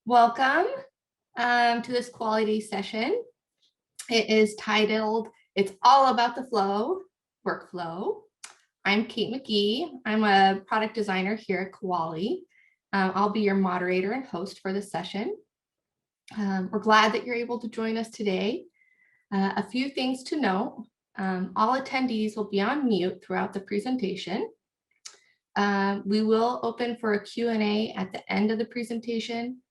Welcome to this quality session. It is titled, It's All About the Flow, Workflow. I'm Kate McGee. I'm a product designer here at Kuali. I'll be your moderator and host for this session. We're glad that you're able to join us today. A few things to note. All attendees will be on mute throughout the presentation. We will open for a Q&A at the end of the presentation.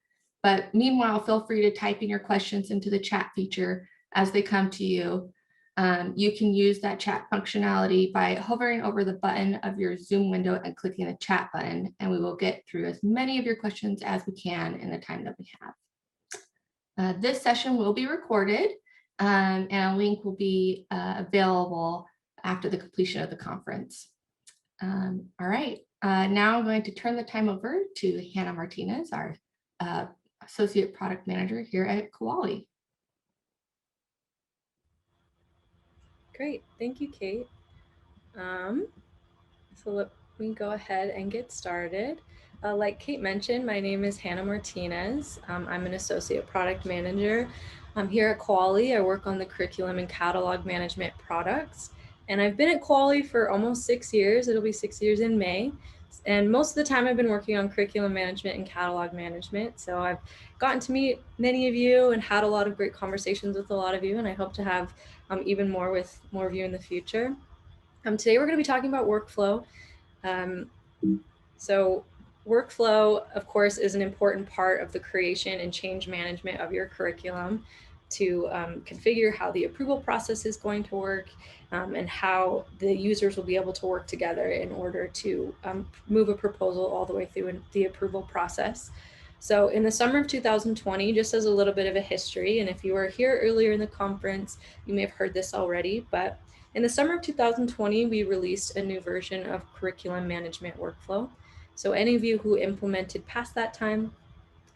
But meanwhile, feel free to type in your questions into the chat feature as they come to you. You can use that chat functionality by hovering over the button of your Zoom window and clicking the chat button, and we will get through as many of your questions as we can in the time that we have. This session will be recorded, and a link will be available after the completion of the conference. All right, now I'm going to turn the time over to Hannah Martinez, our Associate Product Manager here at Kuali. Great, thank you, Kate. So let me go ahead and get started. Like Kate mentioned, my name is Hannah Martinez. I'm an Associate Product Manager. I'm here at Kuali. I work on the curriculum and catalog management products. And I've been at Kuali for almost 6 years. It'll be 6 years in May. And most of the time I've been working on curriculum management and catalog management. So I've gotten to meet many of you and had a lot of great conversations with a lot of you. And I hope to have even more with more of you in the future. Today we're going to be talking about workflow. So workflow, of course, is an important part of the creation and change management of your curriculum to configure how the approval process is going to work and how the users will be able to work together in order to move a proposal all the way through the approval process. So in the summer of 2020, just as a little bit of a history, and if you were here earlier in the conference, you may have heard this already, but in the summer of 2020, we released a new version of curriculum management workflow. So any of you who implemented past that time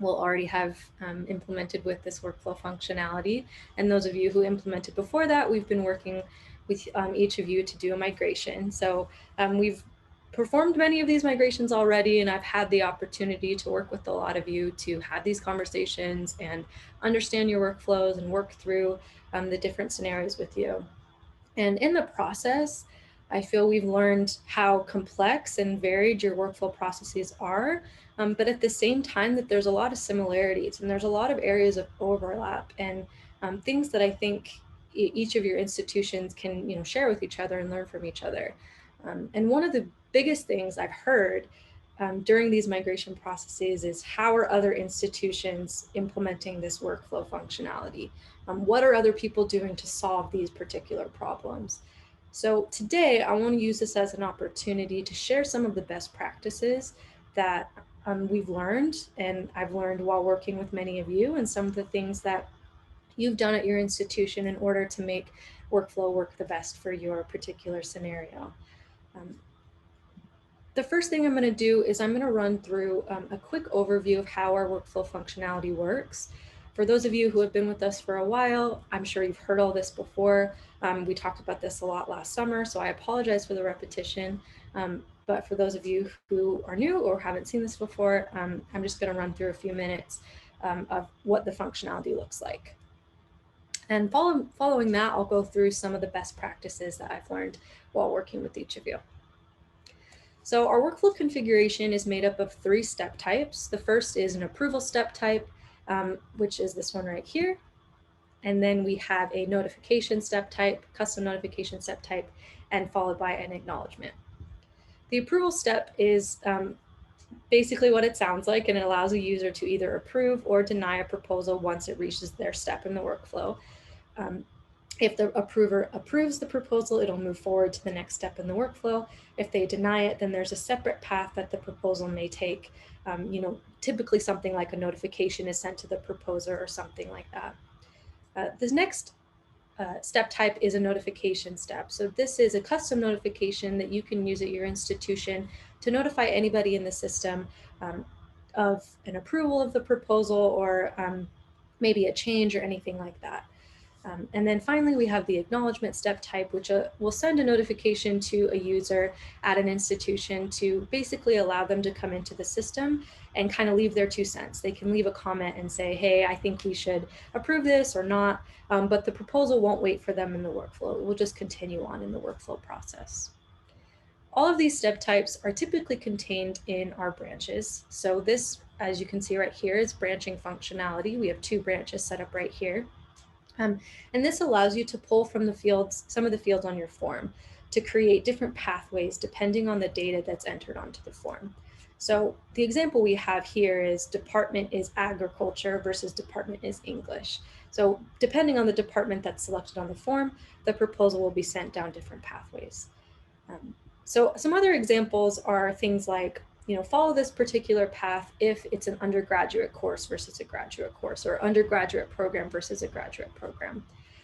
will already have implemented with this workflow functionality. And those of you who implemented before that, we've been working with each of you to do a migration. So we've performed many of these migrations already, and I've had the opportunity to work with a lot of you to have these conversations and understand your workflows and work through the different scenarios with you. And in the process, I feel we've learned how complex and varied your workflow processes are, but at the same time that there's a lot of similarities and there's a lot of areas of overlap and things that I think each of your institutions can share with each other and learn from each other. And one of the biggest things I've heard during these migration processes is how are other institutions implementing this workflow functionality? What are other people doing to solve these particular problems? So today I want to use this as an opportunity to share some of the best practices that we've learned and I've learned while working with many of you, and some of the things that you've done at your institution in order to make workflow work the best for your particular scenario. The first thing I'm going to do is I'm going to run through a quick overview of how our workflow functionality works. For those of you who have been with us for a while, I'm sure you've heard all this before. We talked about this a lot last summer, so I apologize for the repetition. But for those of you who are new or haven't seen this before, I'm just going to run through a few minutes of what the functionality looks like. And following that, I'll go through some of the best practices that I've learned while working with each of you. So our workflow configuration is made up of 3 step types. The first is an approval step type, which is this one right here. And then we have a notification step type, custom notification step type, and followed by an acknowledgement. The approval step is basically what it sounds like, and it allows a user to either approve or deny a proposal once it reaches their step in the workflow. If the approver approves the proposal, it'll move forward to the next step in the workflow. If they deny it, then there's a separate path that the proposal may take. Typically something like a notification is sent to the proposer or something like that. This next step type is a notification step. So this is a custom notification that you can use at your institution to notify anybody in the system of an approval of the proposal or maybe a change or anything like that. And then finally, we have the acknowledgement step type, which will send a notification to a user at an institution to basically allow them to come into the system and kind of leave their 2 cents. They can leave a comment and say, hey, I think we should approve this or not, but the proposal won't wait for them in the workflow. It will just continue on in the workflow process. All of these step types are typically contained in our branches. So this, as you can see right here, is branching functionality. We have 2 branches set up right here. And this allows you to pull from the fields, some of the fields on your form, to create different pathways depending on the data that's entered onto the form. So the example we have here is department is agriculture versus department is English. So depending on the department that's selected on the form, the proposal will be sent down different pathways. So some other examples are things like, follow this particular path if it's an undergraduate course versus a graduate course, or undergraduate program versus a graduate program.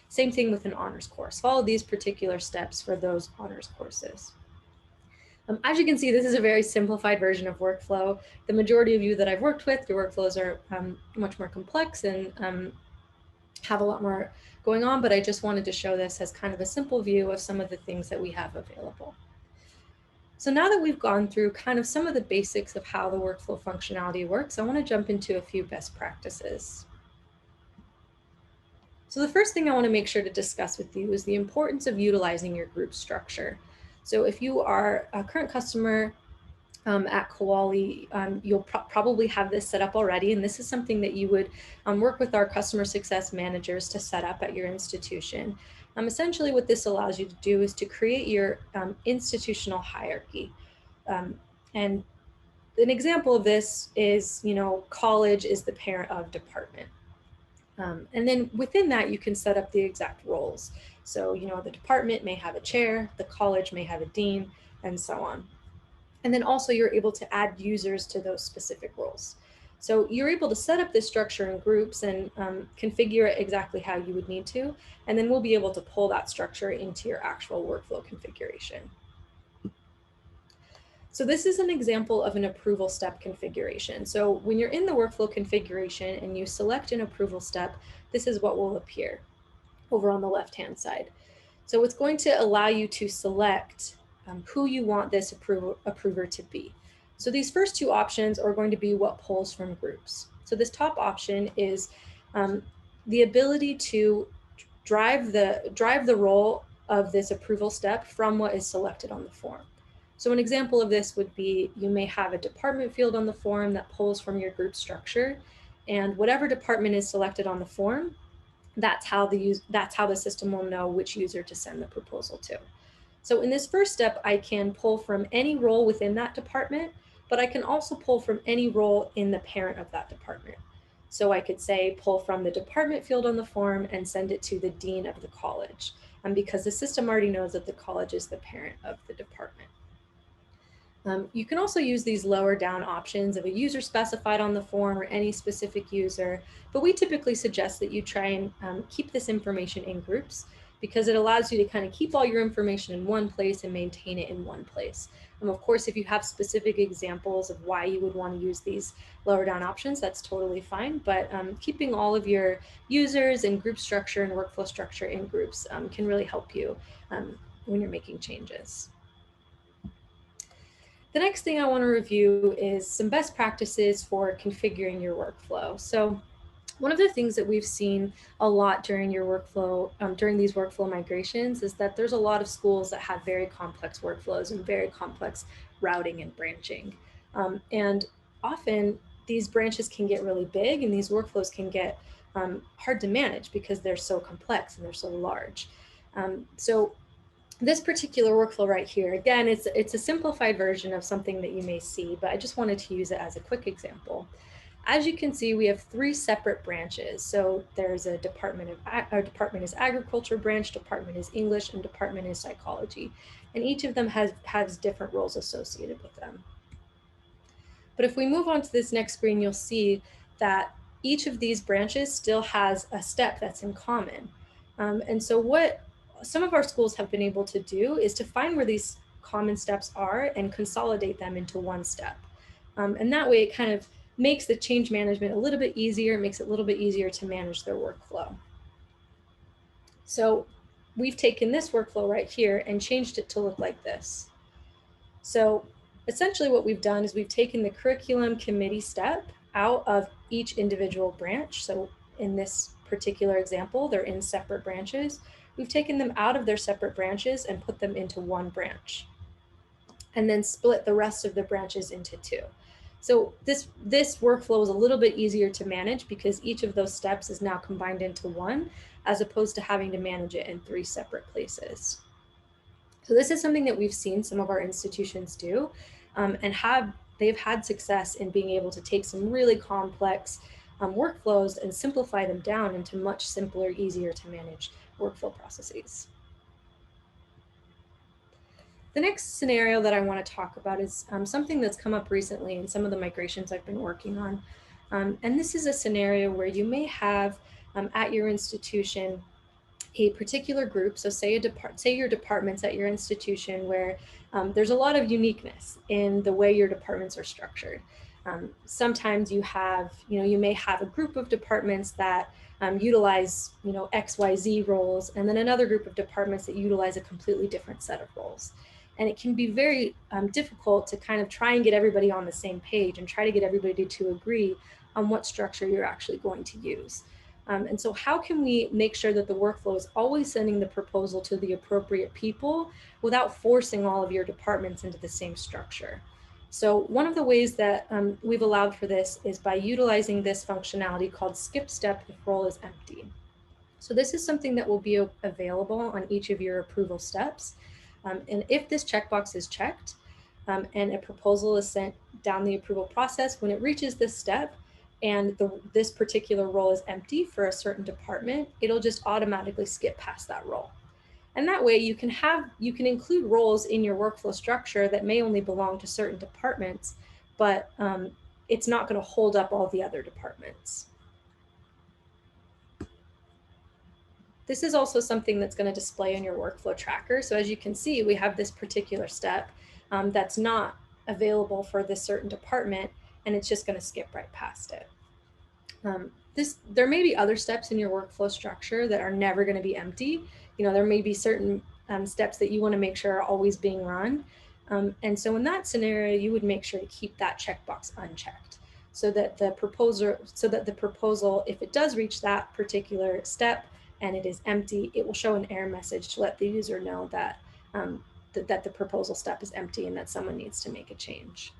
Same thing with an honors course. Follow these particular steps for those honors courses. As you can see, this is a very simplified version of workflow. The majority of you that I've worked with, your workflows are much more complex and have a lot more going on, but I just wanted to show this as kind of a simple view of some of the things that we have available. So now that we've gone through kind of some of the basics of how the workflow functionality works, I want to jump into a few best practices. So the first thing I want to make sure to discuss with you is the importance of utilizing your group structure. So if you are a current customer at Kuali, you'll probably have this set up already, and this is something that you would work with our customer success managers to set up at your institution. Essentially what this allows you to do is to create your institutional hierarchy. And an example of this is, college is the parent of department. And then within that, you can set up the exact roles. So, the department may have a chair, the college may have a dean, and so on. And then also you're able to add users to those specific roles. So you're able to set up this structure in groups and configure it exactly how you would need to. And then we'll be able to pull that structure into your actual workflow configuration. So this is an example of an approval step configuration. So when you're in the workflow configuration and you select an approval step, this is what will appear over on the left-hand side. So it's going to allow you to select who you want this approver to be. So these first 2 options are going to be what pulls from groups. So this top option is the ability to drive the role of this approval step from what is selected on the form. So an example of this would be, you may have a department field on the form that pulls from your group structure, and whatever department is selected on the form, that's how the system will know which user to send the proposal to. So in this first step, I can pull from any role within that department, but I can also pull from any role in the parent of that department. So I could say pull from the department field on the form and send it to the dean of the college, because the system already knows that the college is the parent of the department. You can also use these lower down options of a user specified on the form or any specific user, but we typically suggest that you try and keep this information in groups, because it allows you to kind of keep all your information in one place and maintain it in one place. Of course, if you have specific examples of why you would want to use these lower down options, that's totally fine, but keeping all of your users and group structure and workflow structure in groups can really help you when you're making changes. The next thing I want to review is some best practices for configuring your workflow. So one of the things that we've seen a lot during your workflow, during these workflow migrations, is that there's a lot of schools that have very complex workflows and very complex routing and branching. And often these branches can get really big and these workflows can get hard to manage because they're so complex and they're so large. So this particular workflow right here, again, it's a simplified version of something that you may see, but I just wanted to use it as a quick example. As you can see, we have 3 separate branches. So there's a department is agriculture branch, department is English, and department is psychology. And each of them has different roles associated with them. But if we move on to this next screen, you'll see that each of these branches still has a step that's in common. And so what some of our schools have been able to do is to find where these common steps are and consolidate them into one step. And that way it kind of makes the change management a little bit easier, makes it a little bit easier to manage their workflow. So we've taken this workflow right here and changed it to look like this. So essentially what we've done is we've taken the curriculum committee step out of each individual branch. So in this particular example, they're in separate branches. We've taken them out of their separate branches and put them into one branch, and then split the rest of the branches into two. So this workflow is a little bit easier to manage because each of those steps is now combined into one, as opposed to having to manage it in three separate places. So this is something that we've seen some of our institutions do, and they've had success in being able to take some really complex workflows and simplify them down into much simpler, easier to manage workflow processes. The next scenario that I want to talk about is something that's come up recently in some of the migrations I've been working on. And this is a scenario where you may have at your institution a particular group. So say your departments at your institution where there's a lot of uniqueness in the way your departments are structured. Sometimes you may have a group of departments that utilize XYZ roles, and then another group of departments that utilize a completely different set of roles. And it can be very difficult to kind of try and get everybody on the same page and try to get everybody to agree on what structure you're actually going to use. And so how can we make sure that the workflow is always sending the proposal to the appropriate people without forcing all of your departments into the same structure? So one of the ways that we've allowed for this is by utilizing this functionality called skip step if role is empty. So this is something that will be available on each of your approval steps. And if this checkbox is checked and a proposal is sent down the approval process, when it reaches this step and this particular role is empty for a certain department, it'll just automatically skip past that role. And that way you can include roles in your workflow structure that may only belong to certain departments, but it's not going to hold up all the other departments. This is also something that's going to display in your workflow tracker. So as you can see, we have this particular step that's not available for this certain department, and it's just going to skip right past it. There may be other steps in your workflow structure that are never going to be empty. There may be certain steps that you want to make sure are always being run. And so in that scenario, you would make sure to keep that checkbox unchecked so that the proposal, if it does reach that particular step and it is empty, it will show an error message to let the user know that, that the proposal step is empty and that someone needs to make a change.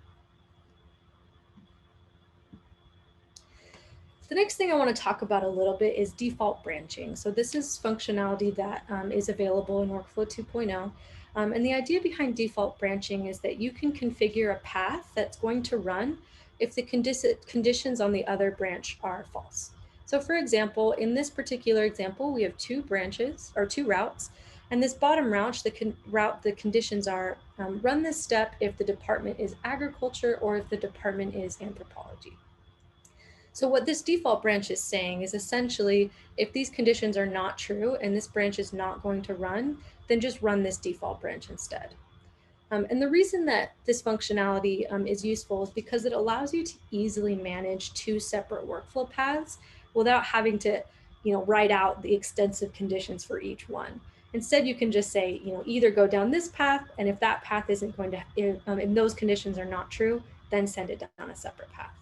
The next thing I want to talk about a little bit is default branching. So this is functionality that is available in Workflow 2.0. And the idea behind default branching is that you can configure a path that's going to run if the conditions on the other branch are false. So for example, in this particular example, we have two routes, and this bottom route, the conditions are run this step if the department is agriculture or if the department is anthropology. So what this default branch is saying is essentially, if these conditions are not true and this branch is not going to run, then just run this default branch instead. And the reason that this functionality is useful is because it allows you to easily manage two separate workflow paths without having to, write out the extensive conditions for each one. Instead, you can just say, either go down this path, and if that path isn't going to, if those conditions are not true, then send it down a separate path.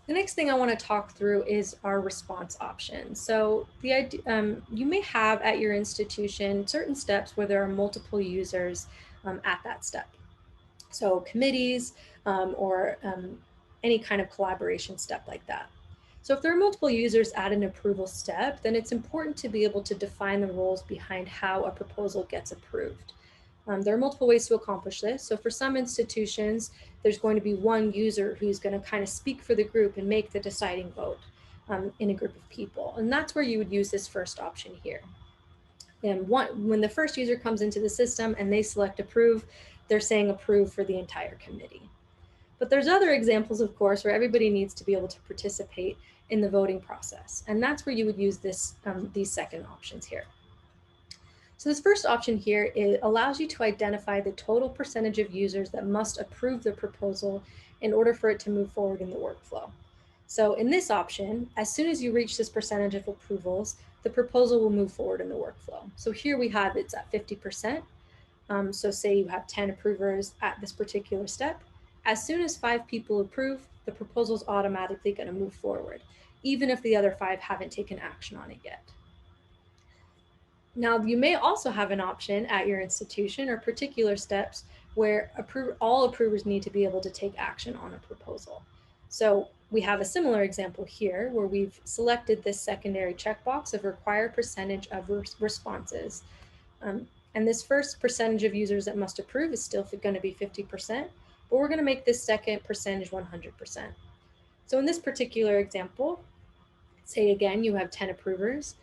The next thing I want to talk through is our response options. So the idea, you may have at your institution certain steps where there are multiple users at that step. So committees or any kind of collaboration step like that. So if there are multiple users at an approval step, then it's important to be able to define the roles behind how a proposal gets approved. There are multiple ways to accomplish this. So for some institutions, there's going to be one user who's going to kind of speak for the group and make the deciding vote in a group of people. And that's where you would use this first option here. And when the first user comes into the system and they select approve, they're saying approve for the entire committee. But there's other examples, of course, where everybody needs to be able to participate in the voting process. And that's where you would use these second options here. So this first option here allows you to identify the total percentage of users that must approve the proposal in order for it to move forward in the workflow. So in this option, as soon as you reach this percentage of approvals, the proposal will move forward in the workflow. So here we have it's at 50%. So say you have 10 approvers at this particular step. As soon as 5 people approve, the proposal is automatically going to move forward, even if the other 5 haven't taken action on it yet. Now, you may also have an option at your institution or particular steps where all approvers need to be able to take action on a proposal. So we have a similar example here where we've selected this secondary checkbox of required percentage of responses. And this first percentage of users that must approve is still going to be 50%, but we're going to make this second percentage 100%. So in this particular example, say again, you have 10 approvers.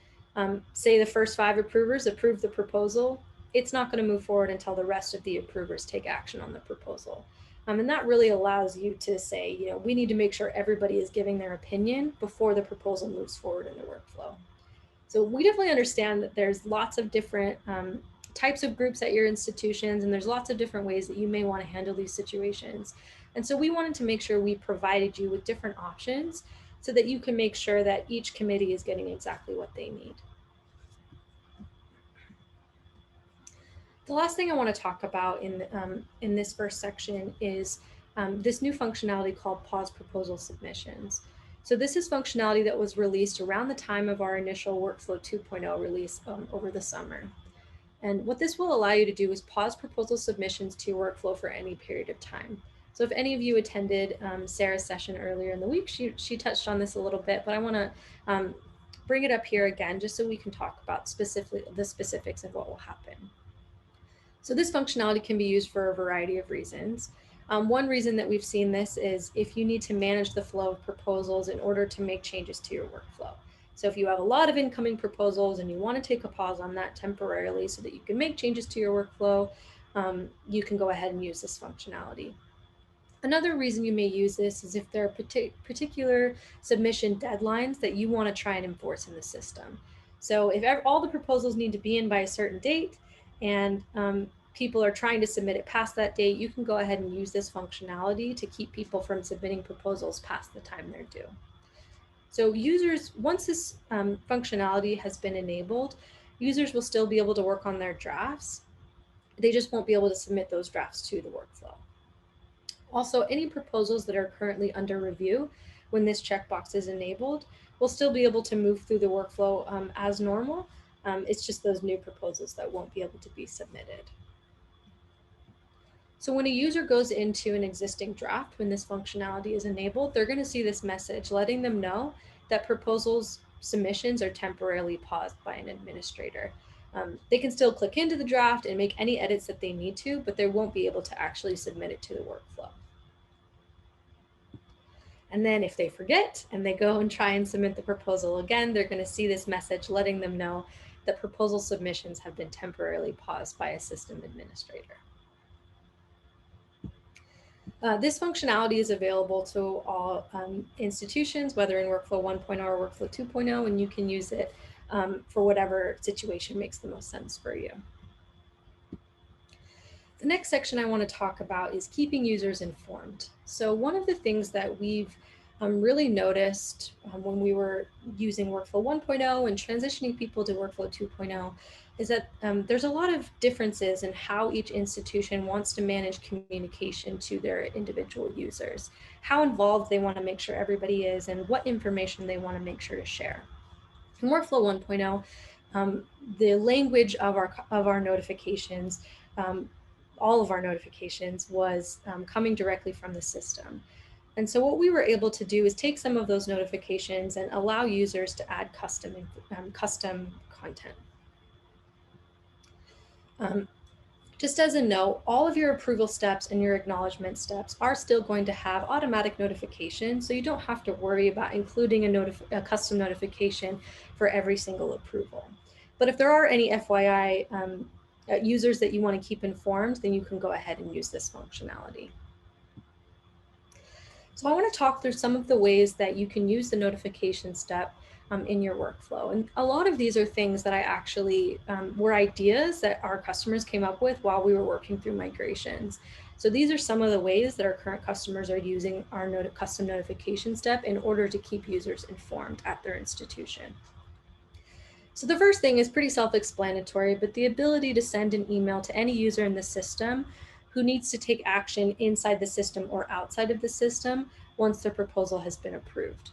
Say the first 5 approvers approve the proposal. It's not going to move forward until the rest of the approvers take action on the proposal. And that really allows you to say, we need to make sure everybody is giving their opinion before the proposal moves forward in the workflow. So we definitely understand that there's lots of different types of groups at your institutions, and there's lots of different ways that you may want to handle these situations. And so we wanted to make sure we provided you with different options so that you can make sure that each committee is getting exactly what they need. The last thing I want to talk about in this first section is this new functionality called pause proposal submissions. So this is functionality that was released around the time of our initial Workflow 2.0 release over the summer. And what this will allow you to do is pause proposal submissions to your workflow for any period of time. So if any of you attended Sarah's session earlier in the week, she touched on this a little bit, but I want to bring it up here again, just so we can talk about the specifics of what will happen. So this functionality can be used for a variety of reasons. One reason that we've seen this is if you need to manage the flow of proposals in order to make changes to your workflow. So if you have a lot of incoming proposals and you want to take a pause on that temporarily so that you can make changes to your workflow, you can go ahead and use this functionality. Another reason you may use this is if there are particular submission deadlines that you want to try and enforce in the system. So if all the proposals need to be in by a certain date and people are trying to submit it past that date, you can go ahead and use this functionality to keep people from submitting proposals past the time they're due. So users, once this functionality has been enabled, users will still be able to work on their drafts. They just won't be able to submit those drafts to the workflow. Also, any proposals that are currently under review when this checkbox is enabled will still be able to move through the workflow as normal. It's just those new proposals that won't be able to be submitted. So when a user goes into an existing draft, when this functionality is enabled, they're going to see this message letting them know that proposals submissions are temporarily paused by an administrator. They can still click into the draft and make any edits that they need to, but they won't be able to actually submit it to the workflow. And then if they forget and they go and try and submit the proposal again, they're going to see this message letting them know that proposal submissions have been temporarily paused by a system administrator. This functionality is available to all institutions, whether in Workflow 1.0 or Workflow 2.0, and you can use it for whatever situation makes the most sense for you. The next section I want to talk about is keeping users informed. So one of the things that we've really noticed when we were using Workflow 1.0 and transitioning people to Workflow 2.0 is that there's a lot of differences in how each institution wants to manage communication to their individual users, how involved they want to make sure everybody is, and what information they want to make sure to share. In Workflow 1.0, the language of our notifications, all of our notifications was coming directly from the system. And so what we were able to do is take some of those notifications and allow users to add custom content. Just as a note, all of your approval steps and your acknowledgement steps are still going to have automatic notifications, so you don't have to worry about including a custom notification for every single approval. But if there are any FYI users that you want to keep informed, then you can go ahead and use this functionality. So I want to talk through some of the ways that you can use the notification step in your workflow. And a lot of these are things that I actually were ideas that our customers came up with while we were working through migrations. So these are some of the ways that our current customers are using our custom notification step in order to keep users informed at their institution. So the first thing is pretty self-explanatory, but the ability to send an email to any user in the system who needs to take action inside the system or outside of the system once their proposal has been approved.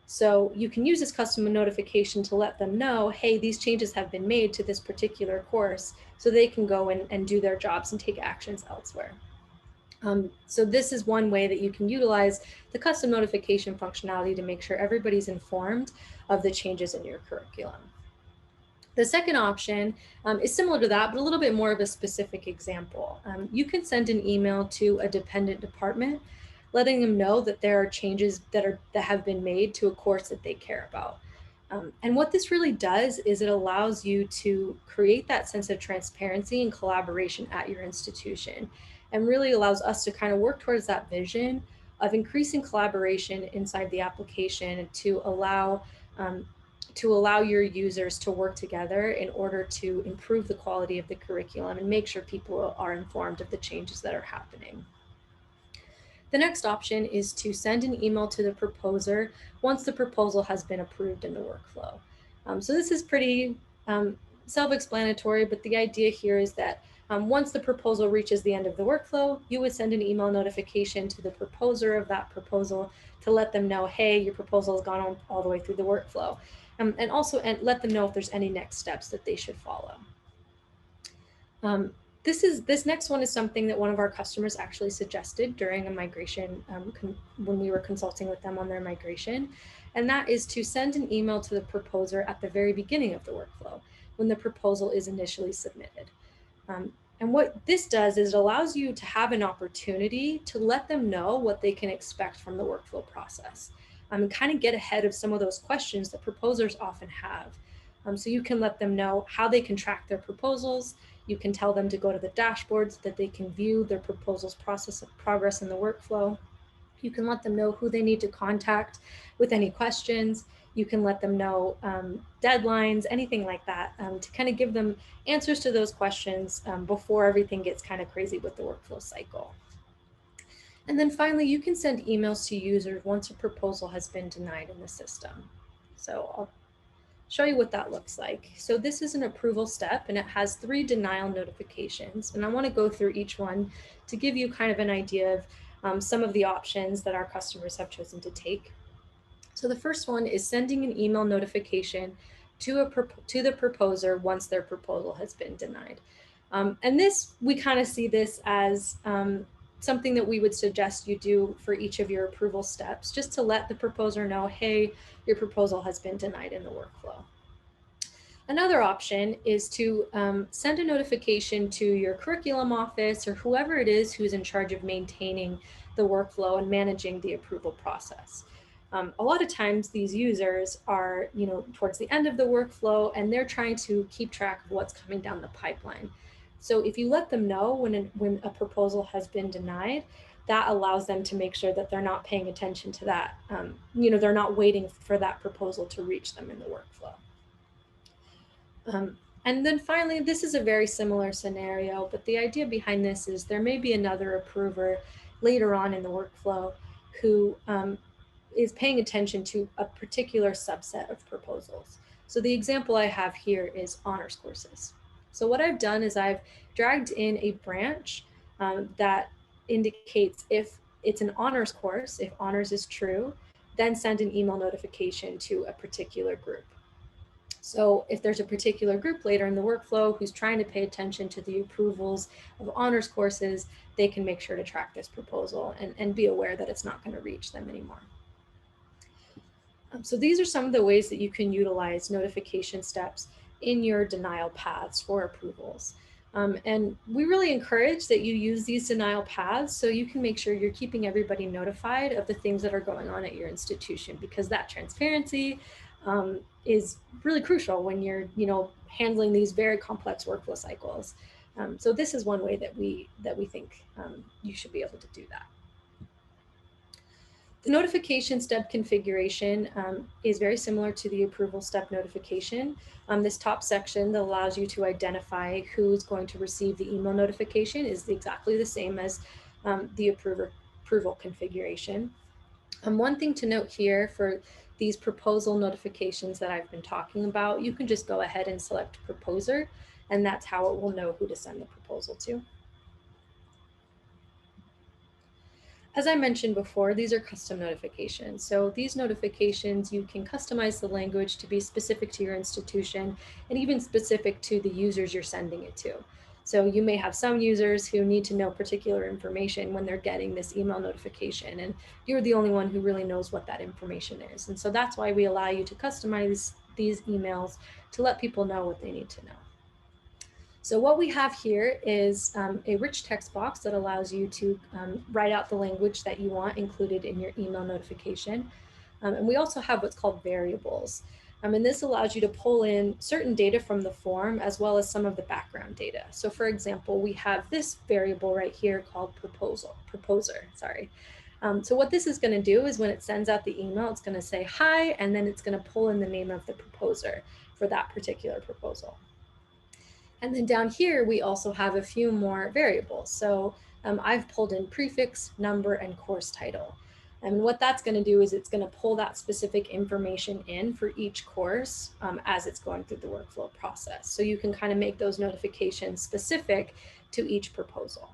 So you can use this custom notification to let them know, hey, these changes have been made to this particular course, so they can go and do their jobs and take actions elsewhere. So this is one way that you can utilize the custom notification functionality to make sure everybody's informed of the changes in your curriculum. The second option is similar to that, but a little bit more of a specific example. You can send an email to a dependent department, letting them know that there are changes that have been made to a course that they care about. And what this really does is it allows you to create that sense of transparency and collaboration at your institution, and really allows us to kind of work towards that vision of increasing collaboration inside the application to allow your users to work together in order to improve the quality of the curriculum and make sure people are informed of the changes that are happening. The next option is to send an email to the proposer once the proposal has been approved in the workflow. So this is pretty self-explanatory, but the idea here is that once the proposal reaches the end of the workflow, you would send an email notification to the proposer of that proposal to let them know, hey, your proposal has gone all the way through the workflow. And also let them know if there's any next steps that they should follow. This next one is something that one of our customers actually suggested during a migration when we were consulting with them on their migration, and that is to send an email to the proposer at the very beginning of the workflow when the proposal is initially submitted. And what this does is it allows you to have an opportunity to let them know what they can expect from the workflow process, and kind of get ahead of some of those questions that proposers often have. So you can let them know how they can track their proposals. You can tell them to go to the dashboard so that they can view their proposals progress in the workflow. You can let them know who they need to contact with any questions. You can let them know deadlines, anything like that, to kind of give them answers to those questions before everything gets kind of crazy with the workflow cycle. And then finally, you can send emails to users once a proposal has been denied in the system. So I'll show you what that looks like. So this is an approval step, and it has 3 denial notifications. And I want to go through each one to give you kind of an idea of some of the options that our customers have chosen to take. So the first one is sending an email notification to the proposer once their proposal has been denied. And this, we kind of see this as something that we would suggest you do for each of your approval steps, just to let the proposer know, hey, your proposal has been denied in the workflow. Another option is to send a notification to your curriculum office or whoever it is who's in charge of maintaining the workflow and managing the approval process. A lot of times these users are, towards the end of the workflow, and they're trying to keep track of what's coming down the pipeline. So if you let them know when a proposal has been denied, that allows them to make sure that they're not paying attention to that. They're not waiting for that proposal to reach them in the workflow. And then finally, this is a very similar scenario, but the idea behind this is there may be another approver later on in the workflow who is paying attention to a particular subset of proposals. So the example I have here is honors courses. So what I've done is I've dragged in a branch that indicates if it's an honors course, if honors is true, then send an email notification to a particular group. So if there's a particular group later in the workflow who's trying to pay attention to the approvals of honors courses, they can make sure to track this proposal and be aware that it's not going to reach them anymore. So these are some of the ways that you can utilize notification steps in your denial paths for approvals. And we really encourage that you use these denial paths so you can make sure you're keeping everybody notified of the things that are going on at your institution, because that transparency is really crucial when you're, handling these very complex workflow cycles. So this is one way that we think you should be able to do that. The notification step configuration is very similar to the approval step notification. This top section that allows you to identify who's going to receive the email notification is exactly the same as the approval configuration. One thing to note here for these proposal notifications that I've been talking about, you can just go ahead and select proposer, and that's how it will know who to send the proposal to. As I mentioned before, these are custom notifications. So these notifications, you can customize the language to be specific to your institution and even specific to the users you're sending it to. So you may have some users who need to know particular information when they're getting this email notification, and you're the only one who really knows what that information is. And so that's why we allow you to customize these emails to let people know what they need to know. So what we have here is a rich text box that allows you to write out the language that you want included in your email notification. And we also have what's called variables. And this allows you to pull in certain data from the form as well as some of the background data. So for example, we have this variable right here called proposer. So what this is going to do is when it sends out the email, it's going to say hi, and then it's going to pull in the name of the proposer for that particular proposal. And then down here, we also have a few more variables. So I've pulled in prefix, number, and course title. And what that's going to do is it's going to pull that specific information in for each course as it's going through the workflow process. So you can kind of make those notifications specific to each proposal.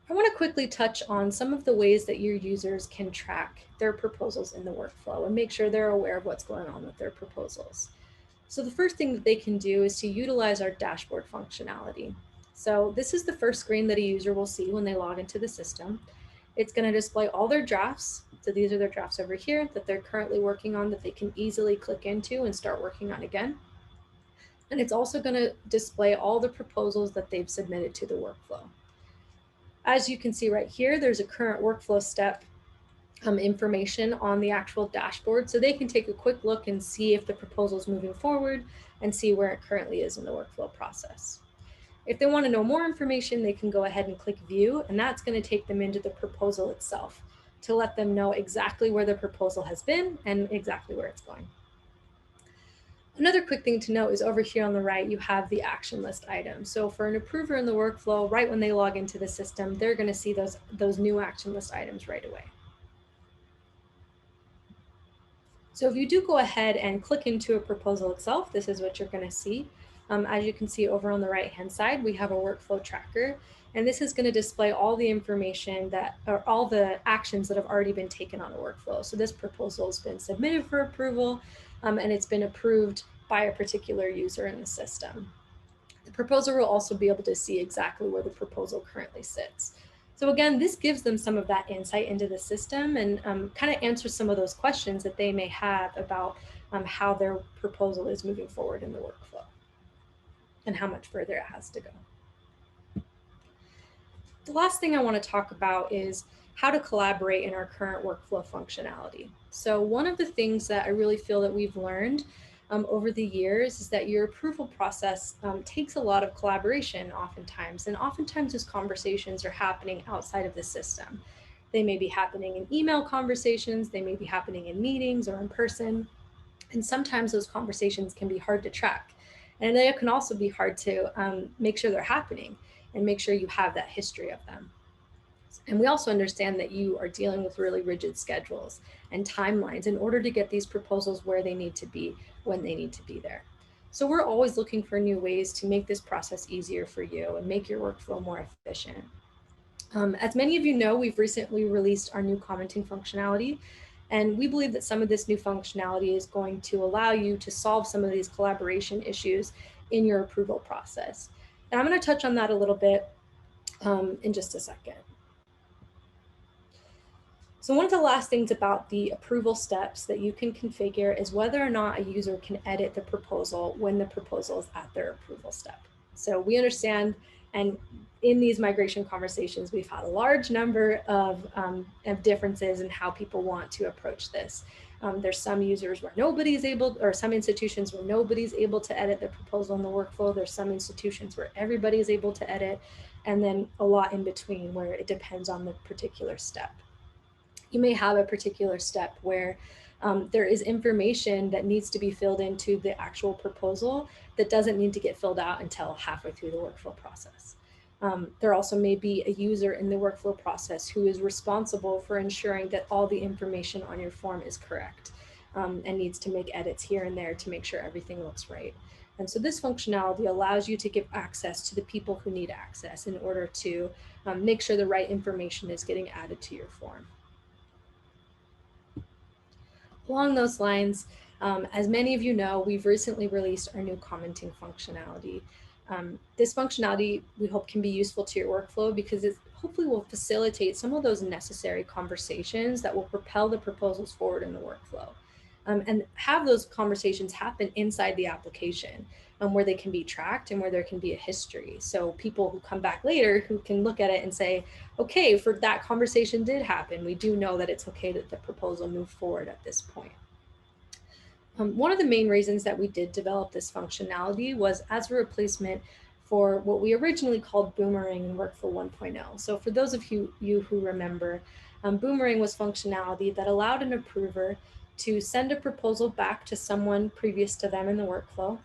I want to quickly touch on some of the ways that your users can track their proposals in the workflow and make sure they're aware of what's going on with their proposals. So the first thing that they can do is to utilize our dashboard functionality. So this is the first screen that a user will see when they log into the system. It's going to display all their drafts. So these are their drafts over here that they're currently working on that they can easily click into and start working on again. And it's also going to display all the proposals that they've submitted to the workflow. As you can see right here, there's a current workflow step information on the actual dashboard, so they can take a quick look and see if the proposal is moving forward and see where it currently is in the workflow process. If they want to know more information, they can go ahead and click view, and that's going to take them into the proposal itself to let them know exactly where the proposal has been and exactly where it's going. Another quick thing to note is over here on the right, you have the action list items. So for an approver in the workflow, right when they log into the system, they're going to see those new action list items right away. So if you do go ahead and click into a proposal itself, this is what you're going to see. As you can see over on the right-hand side, we have a workflow tracker, and this is going to display all the information or all the actions that have already been taken on a workflow. So this proposal has been submitted for approval, and it's been approved by a particular user in the system. The proposer will also be able to see exactly where the proposal currently sits. So again, this gives them some of that insight into the system and kind of answers some of those questions that they may have about how their proposal is moving forward in the workflow and how much further it has to go. The last thing I want to talk about is how to collaborate in our current workflow functionality. So one of the things that I really feel that we've learned over the years is that your approval process takes a lot of collaboration oftentimes, and oftentimes those conversations are happening outside of the system. They may be happening in email conversations, they may be happening in meetings or in person, and sometimes those conversations can be hard to track. And they can also be hard to make sure they're happening and make sure you have that history of them. And we also understand that you are dealing with really rigid schedules and timelines in order to get these proposals where they need to be when they need to be there. So we're always looking for new ways to make this process easier for you and make your workflow more efficient. As many of you know, we've recently released our new commenting functionality, and we believe that some of this new functionality is going to allow you to solve some of these collaboration issues in your approval process. And I'm going to touch on that a little bit in just a second. So one of the last things about the approval steps that you can configure is whether or not a user can edit the proposal when the proposal is at their approval step. So we understand, and in these migration conversations, we've had a large number of differences in how people want to approach this. There's some users where nobody's able, or some institutions where nobody's able to edit the proposal in the workflow. There's some institutions where everybody is able to edit, and then a lot in between where it depends on the particular step. You may have a particular step where there is information that needs to be filled into the actual proposal that doesn't need to get filled out until halfway through the workflow process. There also may be a user in the workflow process who is responsible for ensuring that all the information on your form is correct, and needs to make edits here and there to make sure everything looks right. And so this functionality allows you to give access to the people who need access in order to make sure the right information is getting added to your form. Along those lines, as many of you know, we've recently released our new commenting functionality. This functionality we hope can be useful to your workflow because it hopefully will facilitate some of those necessary conversations that will propel the proposals forward in the workflow. And have those conversations happen inside the application, where they can be tracked and where there can be a history. So people who come back later who can look at it and say, okay, for that conversation did happen. We do know that it's okay that the proposal moved forward at this point. One of the main reasons that we did develop this functionality was as a replacement for what we originally called Boomerang in Workflow 1.0. So for those of you who remember, Boomerang was functionality that allowed an approver to send a proposal back to someone previous to them in the workflow.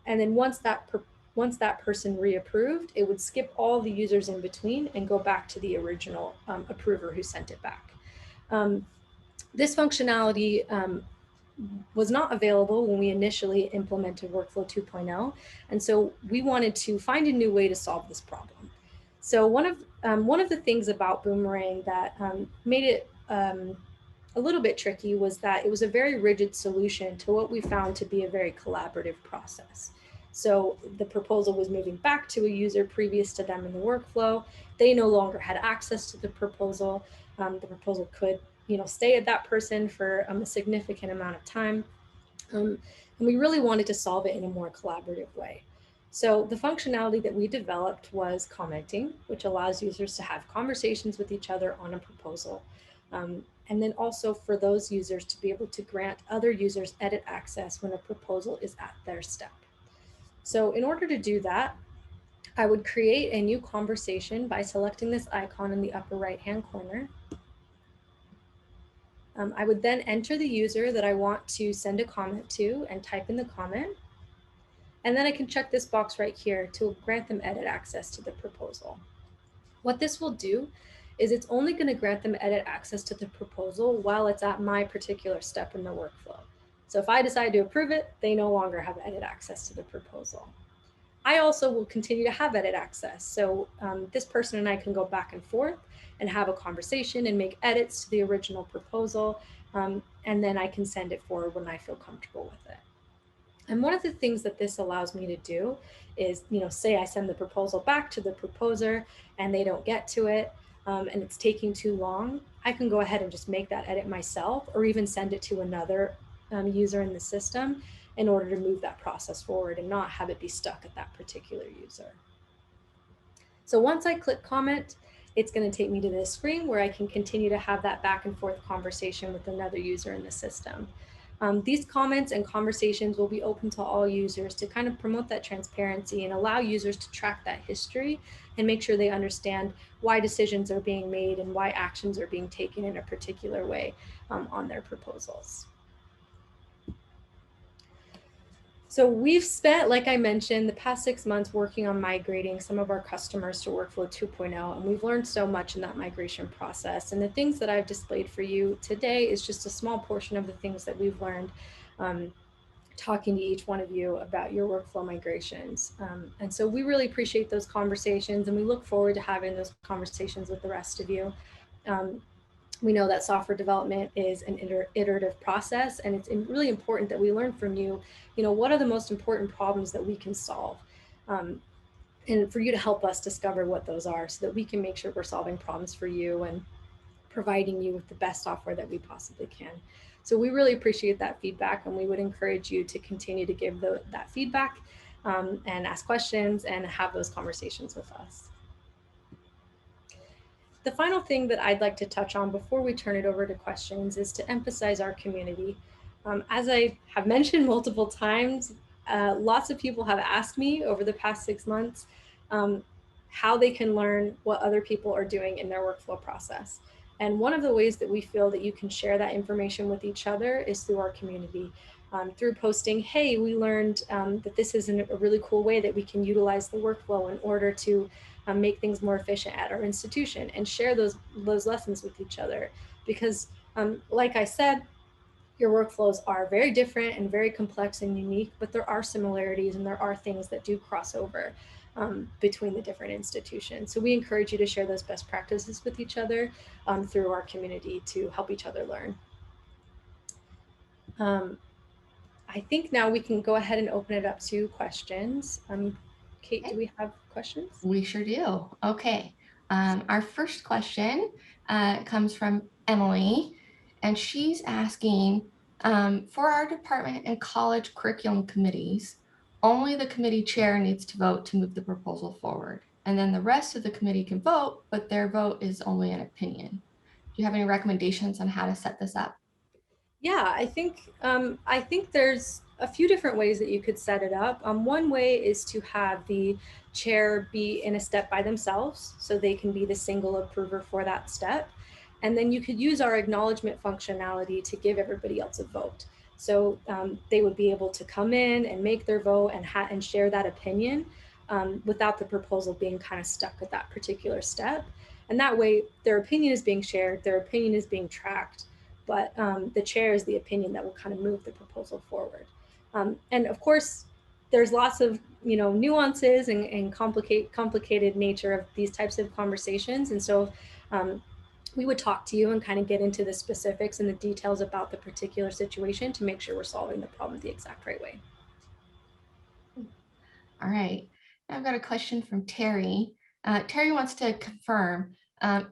And then once that person reapproved, it would skip all the users in between and go back to the original approver who sent it back. This functionality was not available when we initially implemented Workflow 2.0. And so we wanted to find a new way to solve this problem. So one of the things about Boomerang that made it a little bit tricky was that it was a very rigid solution to what we found to be a very collaborative process. So the proposal was moving back to a user previous to them in the workflow. They no longer had access to the proposal. The proposal could, stay at that person for a significant amount of time. And we really wanted to solve it in a more collaborative way. So the functionality that we developed was commenting, which allows users to have conversations with each other on a proposal. And then also for those users to be able to grant other users edit access when a proposal is at their step. So in order to do that, I would create a new conversation by selecting this icon in the upper right-hand corner. I would then enter the user that I want to send a comment to and type in the comment. And then I can check this box right here to grant them edit access to the proposal. What this will do is it's only going to grant them edit access to the proposal while it's at my particular step in the workflow. So if I decide to approve it, they no longer have edit access to the proposal. I also will continue to have edit access. So this person and I can go back and forth and have a conversation and make edits to the original proposal. And then I can send it forward when I feel comfortable with it. And one of the things that this allows me to do is, say I send the proposal back to the proposer and they don't get to it and it's taking too long, I can go ahead and just make that edit myself or even send it to another user in the system in order to move that process forward and not have it be stuck at that particular user. So once I click comment, it's going to take me to this screen where I can continue to have that back and forth conversation with another user in the system. These comments and conversations will be open to all users to kind of promote that transparency and allow users to track that history and make sure they understand why decisions are being made and why actions are being taken in a particular way on their proposals. So we've spent, like I mentioned, the past 6 months working on migrating some of our customers to Workflow 2.0, and we've learned so much in that migration process. And the things that I've displayed for you today is just a small portion of the things that we've learned talking to each one of you about your workflow migrations. And so we really appreciate those conversations, and we look forward to having those conversations with the rest of you. We know that software development is an iterative process, and it's really important that we learn from you, what are the most important problems that we can solve? And for you to help us discover what those are so that we can make sure we're solving problems for you and providing you with the best software that we possibly can. So we really appreciate that feedback, and we would encourage you to continue to give that feedback and ask questions and have those conversations with us. The final thing that I'd like to touch on before we turn it over to questions is to emphasize our community. As I have mentioned multiple times, lots of people have asked me over the past 6 months how they can learn what other people are doing in their workflow process. And one of the ways that we feel that you can share that information with each other is through our community. through posting, hey, we learned that this is a really cool way that we can utilize the workflow in order to make things more efficient at our institution, and share those lessons with each other. Because like I said, your workflows are very different and very complex and unique, but there are similarities and there are things that do cross over between the different institutions. So we encourage you to share those best practices with each other through our community to help each other learn. I think now we can go ahead and open it up to questions. Kate, do we have questions? We sure do. Okay. Our first question comes from Emily, and she's asking, for our department and college curriculum committees, only the committee chair needs to vote to move the proposal forward. And then the rest of the committee can vote, but their vote is only an opinion. Do you have any recommendations on how to set this up? Yeah, I think there's a few different ways that you could set it up. One way is to have the chair be in a step by themselves, so they can be the single approver for that step. And then you could use our acknowledgement functionality to give everybody else a vote. So they would be able to come in and make their vote and share that opinion without the proposal being kind of stuck at that particular step. And that way their opinion is being shared, their opinion is being tracked, but the chair is the opinion that will kind of move the proposal forward. And of course, there's lots of nuances and complicated nature of these types of conversations. And so we would talk to you and kind of get into the specifics and the details about the particular situation to make sure we're solving the problem the exact right way. All right. I've got a question from Terry. Terry wants to confirm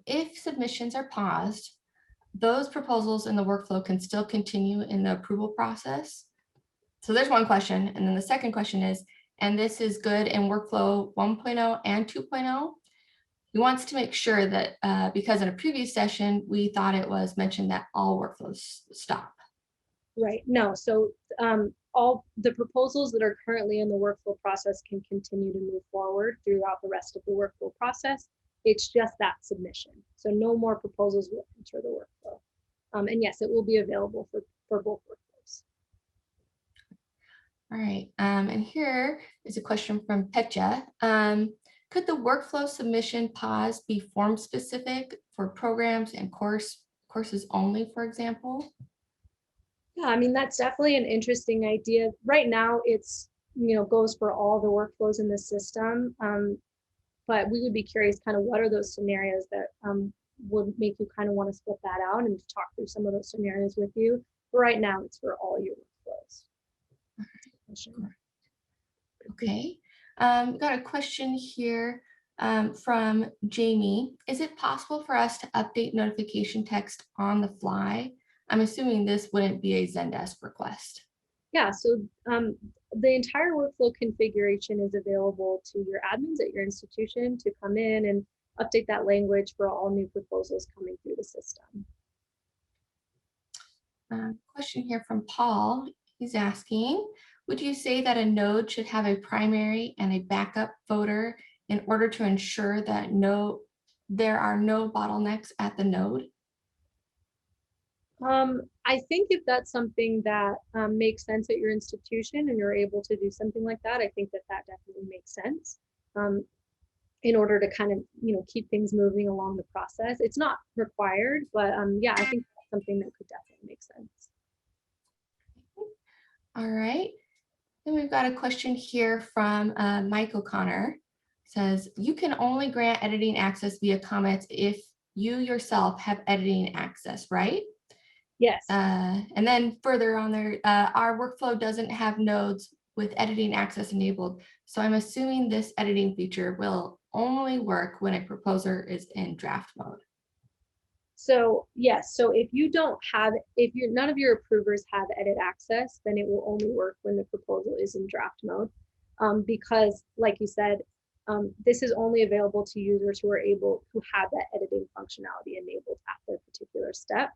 if submissions are paused, those proposals in the workflow can still continue in the approval process. So there's one question. And then the second question is, and this is good in workflow 1.0 and 2.0. He wants to make sure that because in a previous session, we thought it was mentioned that all workflows stop. Right. No. So all the proposals that are currently in the workflow process can continue to move forward throughout the rest of the workflow process. It's just that submission. So no more proposals will enter the workflow. And yes, it will be available for both workflows. All right. And here is a question from Petja. Could the workflow submission pause be form specific for programs and courses only, for example? Yeah, I mean, that's definitely an interesting idea. Right now, it's, goes for all the workflows in the system. But we would be curious kind of what are those scenarios that would make you kind of want to split that out and talk through some of those scenarios with you. But right now, it's for all your workflows. Okay. Got a question here from Jamie. Is it possible for us to update notification text on the fly? I'm assuming this wouldn't be a Zendesk request. Yeah, so the entire workflow configuration is available to your admins at your institution to come in and update that language for all new proposals coming through the system. Question here from Paul. He's asking, would you say that a node should have a primary and a backup voter in order to ensure that there are no bottlenecks at the node? I think if that's something that makes sense at your institution and you're able to do something like that, I think that definitely makes sense in order to kind of, keep things moving along the process. It's not required, but yeah, I think that's something that could definitely make sense. All right. Then we've got a question here from Mike O'Connor. Says, you can only grant editing access via comments if you yourself have editing access, right? Yes. And then further on there, our workflow doesn't have nodes with editing access enabled. So I'm assuming this editing feature will only work when a proposer is in draft mode. So yes, so if none of your approvers have edit access, then it will only work when the proposal is in draft mode. Because like you said, this is only available to users who have that editing functionality enabled at their particular step.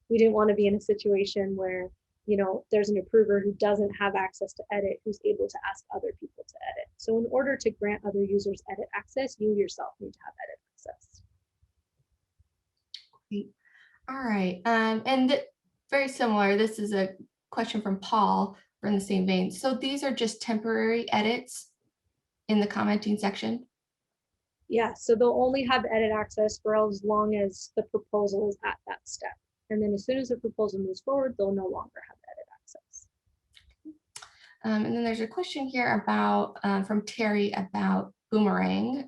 We didn't want to be in a situation where, there's an approver who doesn't have access to edit, who's able to ask other people to edit. So in order to grant other users edit access, you yourself need to have edit access. All right. And very similar. This is a question from Paul in the same vein. So these are just temporary edits in the commenting section? Yeah, so they'll only have edit access for as long as the proposal is at that step. And then as soon as the proposal moves forward, they'll no longer have edit access. And then there's a question here about from Terry about Boomerang.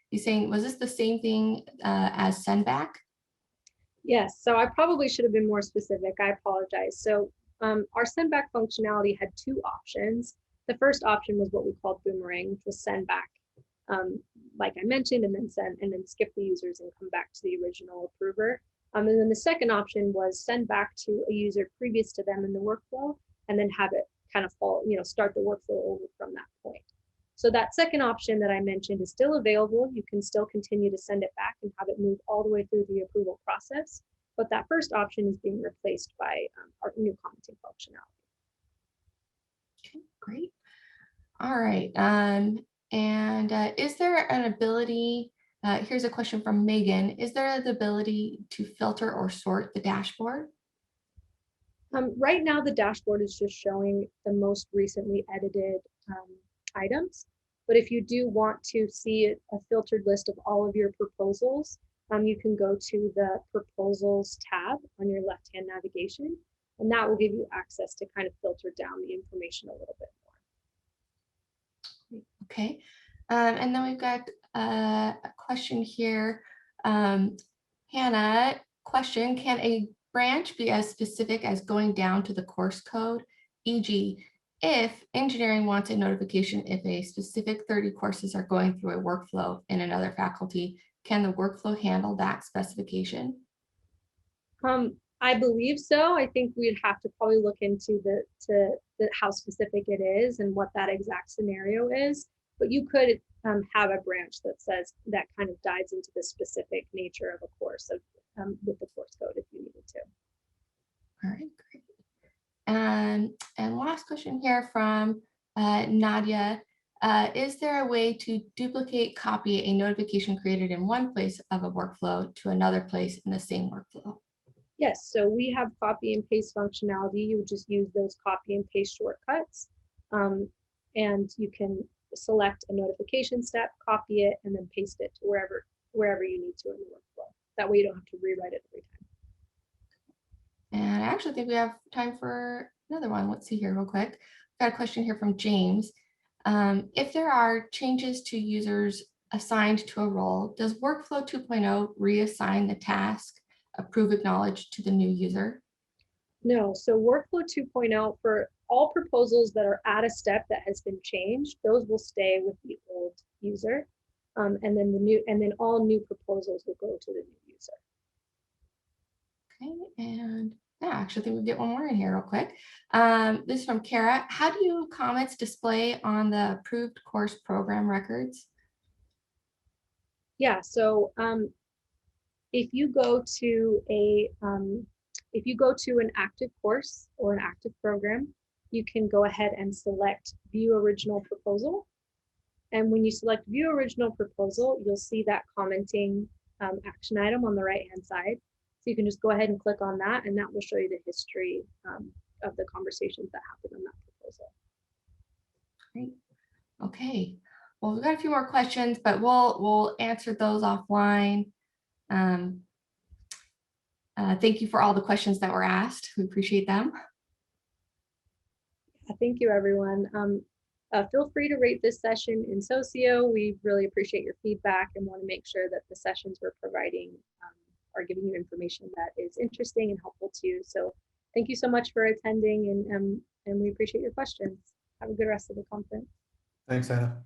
He's saying, was this the same thing as send back? Yes, so I probably should have been more specific. I apologize. So our send back functionality had two options. The first option was what we called Boomerang, which was send back, like I mentioned, and then skip the users and come back to the original approver. And then the second option was send back to a user previous to them in the workflow, and then have it kind of start the workflow over from that point. So that second option that I mentioned is still available. You can still continue to send it back and have it move all the way through the approval process. But that first option is being replaced by our new commenting functionality. Okay, great. All right. Is there an ability, here's a question from Megan, is there the ability to filter or sort the dashboard? Right now, the dashboard is just showing the most recently edited items. But if you do want to see a filtered list of all of your proposals, you can go to the proposals tab on your left-hand navigation, and that will give you access to kind of filter down the information a little bit more. Okay. And then we've got a question here. Hannah, question, can a branch be as specific as going down to the course code? E.g., if engineering wants a notification if a specific 30 courses are going through a workflow in another faculty, can the workflow handle that specification? I believe so. I think we'd have to probably look into the how specific it is and what that exact scenario is. But you could have a branch that says that kind of dives into the specific nature of a course with the course code if you needed to. All right, great. And last question here from Nadia. Is there a way to duplicate, copy a notification created in one place of a workflow to another place in the same workflow? Yes, so we have copy and paste functionality. You would just use those copy and paste shortcuts. And you can select a notification step, copy it, and then paste it to wherever you need to in the workflow. That way you don't have to rewrite it every time. And I actually think we have time for another one. Let's see here real quick. Got a question here from James. If there are changes to users assigned to a role, does Workflow 2.0 reassign the task, approve, acknowledge to the new user? No, so Workflow 2.0 for all proposals that are at a step that has been changed, those will stay with the old user. And then all new proposals will go to the new user. Okay, and yeah, actually I think we get one more in here real quick. This is from Kara. How do comments display on the approved course program records? Yeah, so if you go to an active course or an active program, you can go ahead and select View Original Proposal. And when you select View Original Proposal, you'll see that commenting action item on the right-hand side. So you can just go ahead and click on that, and that will show you the history of the conversations that happened on that proposal. Great. Okay. Well, we've got a few more questions, but we'll answer those offline. Thank you for all the questions that were asked. We appreciate them. Thank you, everyone. Feel free to rate this session in Socio. We really appreciate your feedback and want to make sure that the sessions we're providing are giving you information that is interesting and helpful to you. So thank you so much for attending, and we appreciate your questions. Have a good rest of the conference. Thanks, Anna.